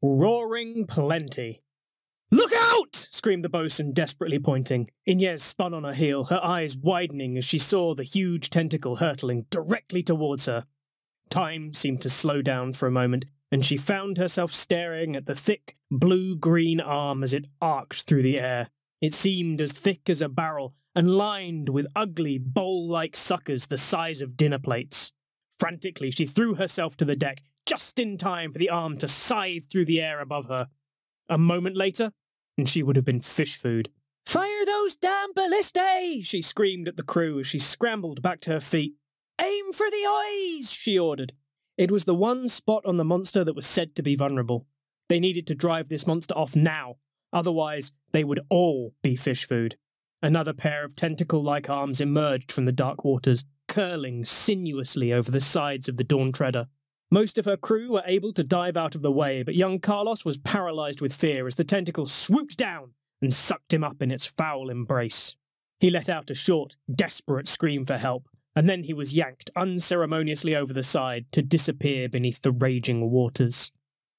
roaring plenty. "Look out!" screamed the boatswain, desperately pointing. Inez spun on her heel, her eyes widening as she saw the huge tentacle hurtling directly towards her. Time seemed to slow down for a moment, and she found herself staring at the thick, blue-green arm as it arced through the air. It seemed as thick as a barrel, and lined with ugly, bowl-like suckers the size of dinner plates. Frantically, she threw herself to the deck, just in time for the arm to scythe through the air above her. A moment later, and she would have been fish food. "Fire those damn ballistae!" she screamed at the crew as she scrambled back to her feet. "Aim for the eyes!" she ordered. It was the one spot on the monster that was said to be vulnerable. They needed to drive this monster off now, otherwise they would all be fish food. Another pair of tentacle-like arms emerged from the dark waters, curling sinuously over the sides of the Dawn Treader. Most of her crew were able to dive out of the way, but young Carlos was paralysed with fear as the tentacle swooped down and sucked him up in its foul embrace. He let out a short, desperate scream for help, and then he was yanked unceremoniously over the side to disappear beneath the raging waters.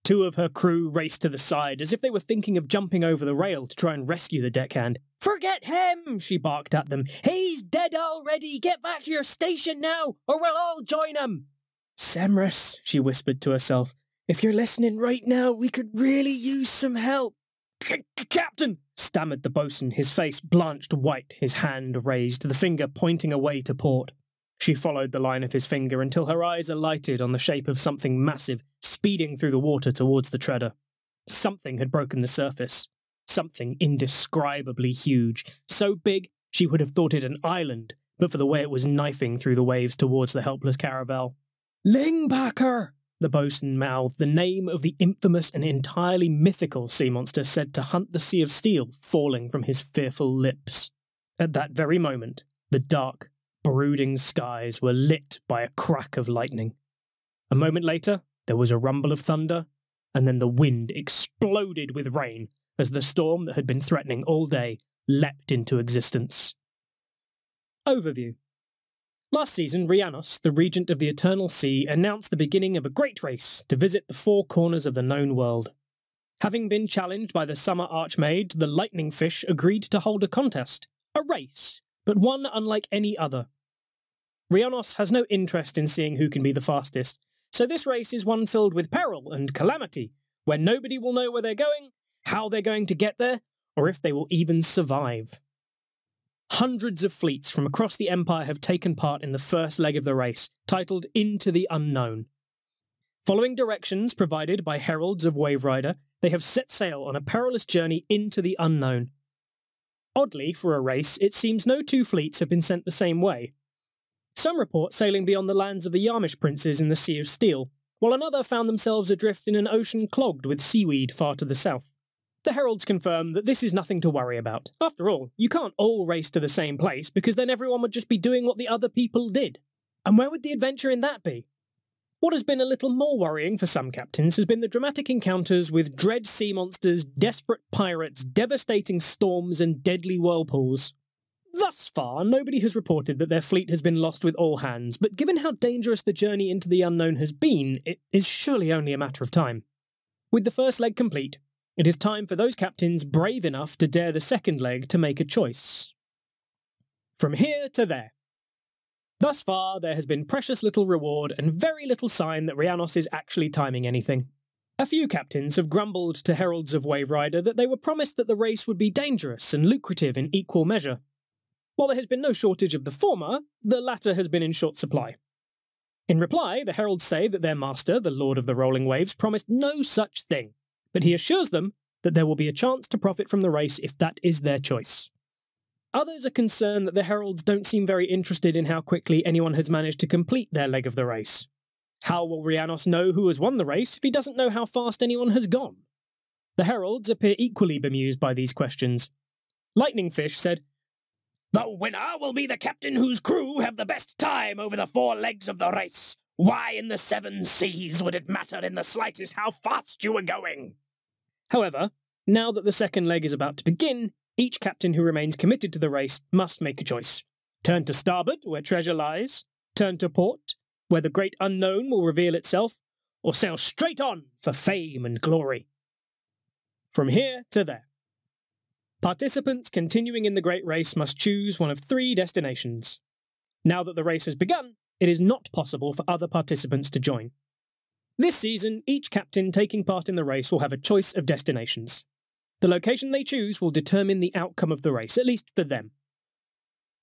Two of her crew raced to the side as if they were thinking of jumping over the rail to try and rescue the deckhand. "Forget him!" she barked at them. "He's dead already! Get back to your station now, or we'll all join him!" "Semrus," she whispered to herself, "if you're listening right now, we could really use some help." "Captain!" stammered the boatswain, his face blanched white, his hand raised, the finger pointing away to port. She followed the line of his finger until her eyes alighted on the shape of something massive, speeding through the water towards the treader. Something had broken the surface. Something indescribably huge, so big she would have thought it an island, but for the way it was knifing through the waves towards the helpless caravel. "Lingbacker!" the boatswain mouthed, the name of the infamous and entirely mythical sea monster said to hunt the Sea of Steel falling from his fearful lips. At that very moment, the dark, brooding skies were lit by a crack of lightning. A moment later, there was a rumble of thunder, and then the wind exploded with rain as the storm that had been threatening all day leapt into existence. Overview. Last season, Rhiannos, the regent of the Eternal Sea, announced the beginning of a great race to visit the four corners of the known world. Having been challenged by the Summer Archmage, the Lightning Fish agreed to hold a contest, a race, but one unlike any other. Rhiannos has no interest in seeing who can be the fastest, so this race is one filled with peril and calamity, where nobody will know where they're going, how they're going to get there, or if they will even survive. Hundreds of fleets from across the Empire have taken part in the first leg of the race, titled Into the Unknown. Following directions provided by heralds of Waverider, they have set sail on a perilous journey into the unknown. Oddly, for a race, it seems no two fleets have been sent the same way. Some report sailing beyond the lands of the Yarmish princes in the Sea of Steel, while another found themselves adrift in an ocean clogged with seaweed far to the south. The heralds confirm that this is nothing to worry about. After all, you can't all race to the same place because then everyone would just be doing what the other people did. And where would the adventure in that be? What has been a little more worrying for some captains has been the dramatic encounters with dread sea monsters, desperate pirates, devastating storms, and deadly whirlpools. Thus far, nobody has reported that their fleet has been lost with all hands, but given how dangerous the journey into the unknown has been, it is surely only a matter of time. With the first leg complete, it is time for those captains brave enough to dare the second leg to make a choice. From here to there. Thus far, there has been precious little reward and very little sign that Rhiannos is actually timing anything. A few captains have grumbled to heralds of Waverider that they were promised that the race would be dangerous and lucrative in equal measure. While there has been no shortage of the former, the latter has been in short supply. In reply, the heralds say that their master, the Lord of the Rolling Waves, promised no such thing, but he assures them that there will be a chance to profit from the race if that is their choice. Others are concerned that the heralds don't seem very interested in how quickly anyone has managed to complete their leg of the race. How will Rhiannos know who has won the race if he doesn't know how fast anyone has gone? The heralds appear equally bemused by these questions. Lightning Fish said, "The winner will be the captain whose crew have the best time over the 4 legs of the race. Why in the 7 seas would it matter in the slightest how fast you were going?" However, now that the second leg is about to begin, each captain who remains committed to the race must make a choice. Turn to starboard, where treasure lies, turn to port, where the great unknown will reveal itself, or sail straight on for fame and glory. From here to there. Participants continuing in the Great Race must choose one of 3 destinations. Now that the race has begun, it is not possible for other participants to join. This season, each captain taking part in the race will have a choice of destinations. The location they choose will determine the outcome of the race, at least for them.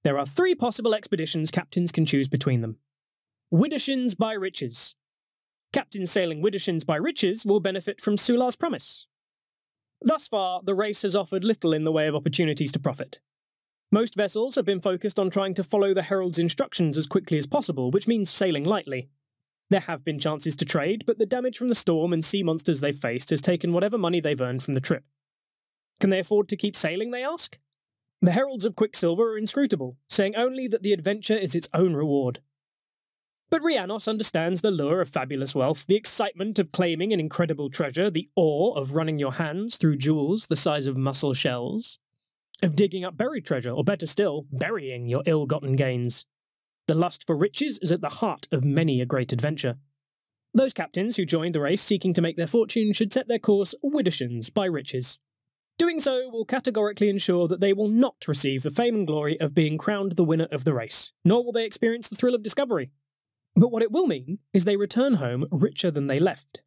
There are 3 possible expeditions captains can choose between them. Widdershins by Riches. Captains sailing Widdershins by Riches will benefit from Sular's Promise. Thus far, the race has offered little in the way of opportunities to profit. Most vessels have been focused on trying to follow the Herald's instructions as quickly as possible, which means sailing lightly. There have been chances to trade, but the damage from the storm and sea monsters they've faced has taken whatever money they've earned from the trip. Can they afford to keep sailing, they ask? The Heralds of Quicksilver are inscrutable, saying only that the adventure is its own reward. But Rhiannos understands the lure of fabulous wealth, the excitement of claiming an incredible treasure, the awe of running your hands through jewels the size of mussel shells, of digging up buried treasure, or better still, burying your ill-gotten gains. The lust for riches is at the heart of many a great adventure. Those captains who joined the race seeking to make their fortune should set their course Widdershins by Riches. Doing so will categorically ensure that they will not receive the fame and glory of being crowned the winner of the race, nor will they experience the thrill of discovery. But what it will mean is they return home richer than they left.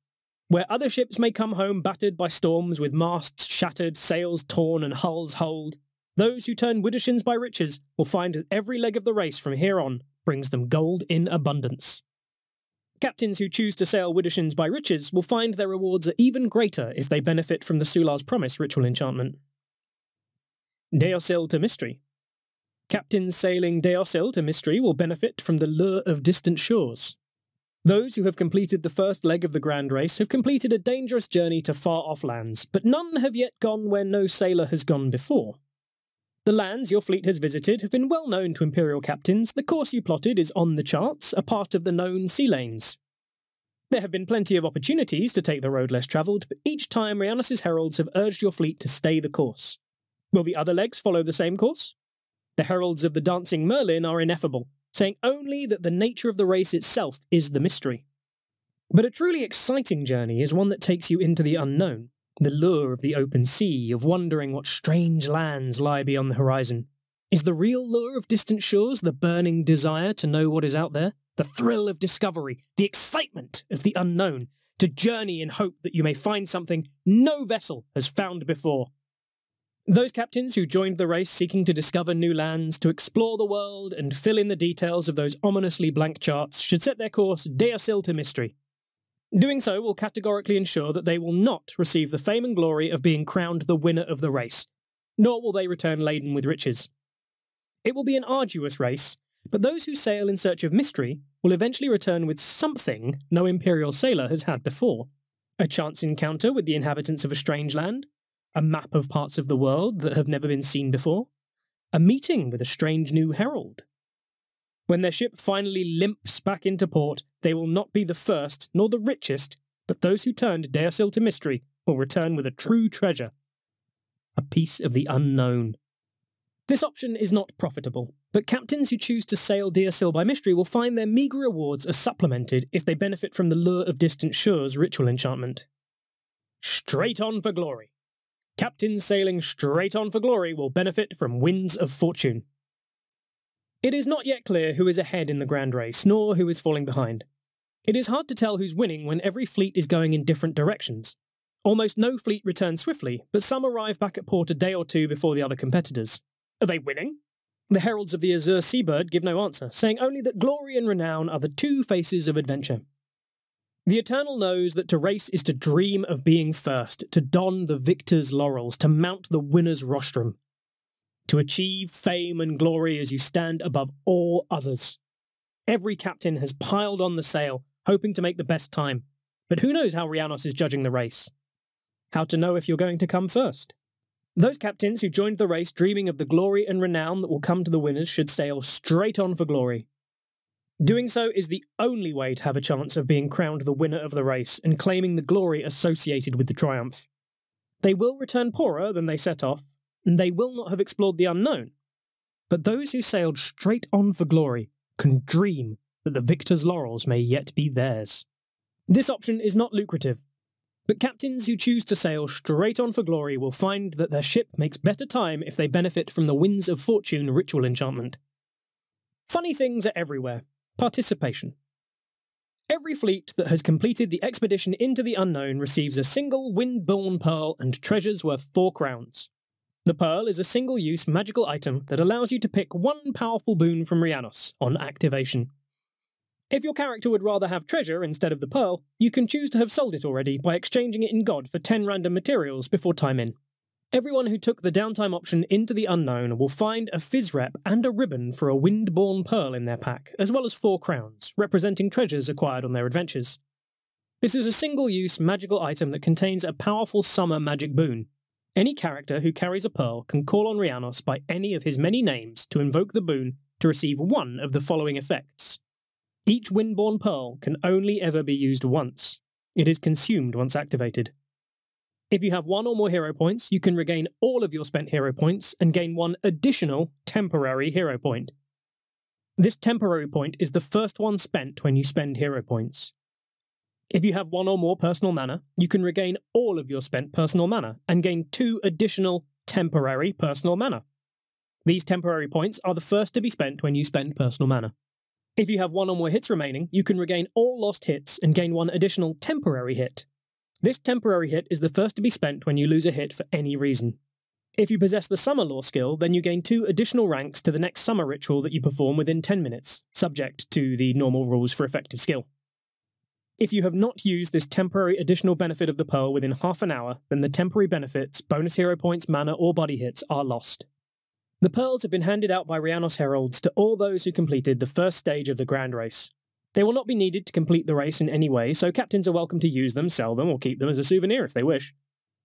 Where other ships may come home battered by storms with masts shattered, sails torn and hulls holed, those who turn Widdershins by Riches will find that every leg of the race from here on brings them gold in abundance. Captains who choose to sail Widdershins by Riches will find their rewards are even greater if they benefit from the Sular's Promise ritual enchantment. Deosil to Mystery. Captains sailing Deosil to Mystery will benefit from the lure of distant shores. Those who have completed the first leg of the Grand Race have completed a dangerous journey to far-off lands, but none have yet gone where no sailor has gone before. The lands your fleet has visited have been well known to Imperial captains. The course you plotted is on the charts, a part of the known sea lanes. There have been plenty of opportunities to take the road less travelled, but each time Rhiannos' heralds have urged your fleet to stay the course. Will the other legs follow the same course? The heralds of the Dancing Merlin are ineffable, saying only that the nature of the race itself is the mystery. But a truly exciting journey is one that takes you into the unknown, the lure of the open sea, of wondering what strange lands lie beyond the horizon. Is the real lure of distant shores the burning desire to know what is out there? The thrill of discovery, the excitement of the unknown, to journey in hope that you may find something no vessel has found before. Those captains who joined the race seeking to discover new lands, to explore the world and fill in the details of those ominously blank charts should set their course Deosil to Mystery. Doing so will categorically ensure that they will not receive the fame and glory of being crowned the winner of the race, nor will they return laden with riches. It will be an arduous race, but those who sail in search of mystery will eventually return with something no Imperial sailor has had before. A chance encounter with the inhabitants of a strange land, a map of parts of the world that have never been seen before, a meeting with a strange new herald. When their ship finally limps back into port, they will not be the first nor the richest, but those who turned Deosil to Mystery will return with a true treasure, a piece of the unknown. This option is not profitable, but captains who choose to sail Deosil by Mystery will find their meagre rewards are supplemented if they benefit from the lure of distant shores ritual enchantment. Straight on for glory. Captains sailing straight on for glory will benefit from winds of fortune. It is not yet clear who is ahead in the Grand Race, nor who is falling behind. It is hard to tell who's winning when every fleet is going in different directions. Almost no fleet returns swiftly, but some arrive back at port a day or two before the other competitors. Are they winning? The heralds of the Azure Seabird give no answer, saying only that glory and renown are the 2 faces of adventure. The Eternal knows that to race is to dream of being first, to don the victor's laurels, to mount the winner's rostrum, to achieve fame and glory as you stand above all others. Every captain has piled on the sail, hoping to make the best time, but who knows how Rhiannos is judging the race? How to know if you're going to come first? Those captains who joined the race dreaming of the glory and renown that will come to the winners should sail straight on for glory. Doing so is the only way to have a chance of being crowned the winner of the race and claiming the glory associated with the triumph. They will return poorer than they set off, and they will not have explored the unknown. But those who sailed straight on for glory can dream that the victor's laurels may yet be theirs. This option is not lucrative. But captains who choose to sail straight on for glory will find that their ship makes better time if they benefit from the Winds of Fortune ritual enchantment. Funny things are everywhere. Participation. Every fleet that has completed the expedition into the unknown receives a single wind-born pearl and treasures worth 4 crowns. The pearl is a single-use magical item that allows you to pick one powerful boon from Rhiannos on activation. If your character would rather have treasure instead of the pearl, you can choose to have sold it already by exchanging it in God for 10 random materials before time in. Everyone who took the downtime option into the unknown will find a fizz rep and a ribbon for a wind-born pearl in their pack, as well as 4 crowns, representing treasures acquired on their adventures. This is a single-use magical item that contains a powerful summer magic boon. Any character who carries a pearl can call on Rhiannos by any of his many names to invoke the boon to receive one of the following effects. Each windborn pearl can only ever be used once. It is consumed once activated. If you have 1 or more hero points, you can regain all of your spent hero points and gain 1 additional temporary hero point. This temporary point is the first one spent when you spend hero points. If you have 1 or more personal mana, you can regain all of your spent personal mana and gain 2 additional temporary personal mana. These temporary points are the first to be spent when you spend personal mana. If you have 1 or more hits remaining, you can regain all lost hits and gain 1 additional temporary hit. This temporary hit is the first to be spent when you lose a hit for any reason. If you possess the Summer Lore skill, then you gain 2 additional ranks to the next summer ritual that you perform within 10 minutes, subject to the normal rules for effective skill. If you have not used this temporary additional benefit of the pearl within half an hour, then the temporary benefits, bonus hero points, mana, or body hits are lost. The pearls have been handed out by Rhiannos heralds to all those who completed the first stage of the Grand Race. They will not be needed to complete the race in any way, so captains are welcome to use them, sell them, or keep them as a souvenir if they wish.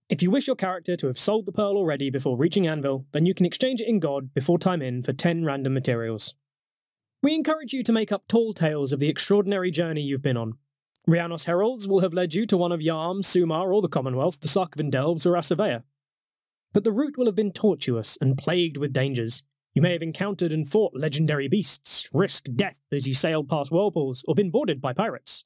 If you wish your character to have sold the pearl already before reaching Anvil, then you can exchange it in God before time in for 10 random materials. We encourage you to make up tall tales of the extraordinary journey you've been on. Rhiannos heralds will have led you to one of Yarm, Sumar, or the Commonwealth, the Sarkvan Delves, or Asavea. But the route will have been tortuous and plagued with dangers. You may have encountered and fought legendary beasts, risked death as you sailed past whirlpools, or been boarded by pirates.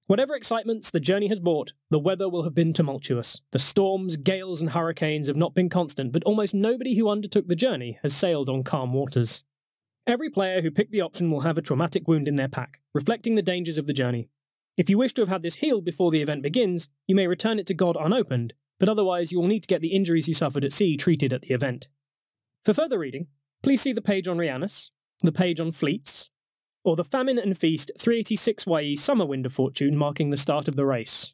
Whatever excitements the journey has brought, the weather will have been tumultuous. The storms, gales, and hurricanes have not been constant, but almost nobody who undertook the journey has sailed on calm waters. Every player who picked the option will have a traumatic wound in their pack, reflecting the dangers of the journey. If you wish to have had this healed before the event begins, you may return it to God unopened, but otherwise you will need to get the injuries you suffered at sea treated at the event. For further reading, please see the page on Rhiannos, the page on fleets, or the Famine and Feast 386 YE Summer Wind of Fortune marking the start of the race.